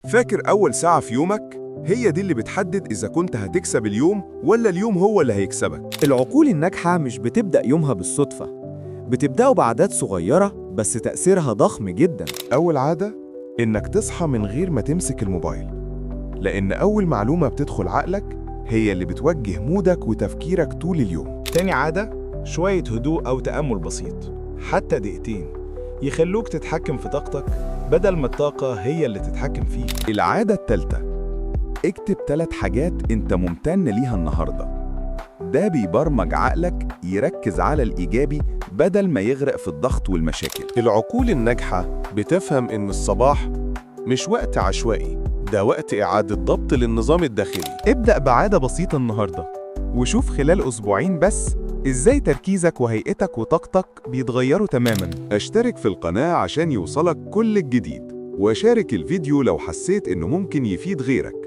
فاكر أول ساعة في يومك؟ هي دي اللي بتحدد إذا كنت هتكسب اليوم ولا اليوم هو اللي هيكسبك. العقول الناجحة مش بتبدأ يومها بالصدفة، بتبدأه بعادات صغيرة بس تأثيرها ضخم جدا. أول عادة إنك تصحى من غير ما تمسك الموبايل، لأن أول معلومة بتدخل عقلك هي اللي بتوجه مودك وتفكيرك طول اليوم. تاني عادة شوية هدوء أو تأمل بسيط، حتى دقيقتين، يخلوك تتحكم في طاقتك بدل ما الطاقة هي اللي تتحكم فيك. العادة التالتة، اكتب 3 حاجات انت ممتن ليها النهاردة. ده بيبرمج عقلك يركز على الإيجابي بدل ما يغرق في الضغط والمشاكل. العقول الناجحة بتفهم إن الصباح مش وقت عشوائي، ده وقت إعادة ضبط للنظام الداخلي. ابدأ بعادة بسيطة النهاردة، وشوف خلال أسبوعين بس إزاي تركيزك وهيئتك وطاقتك بيتغيروا تماماً. اشترك في القناة عشان يوصلك كل الجديد، وشارك الفيديو لو حسيت إنه ممكن يفيد غيرك.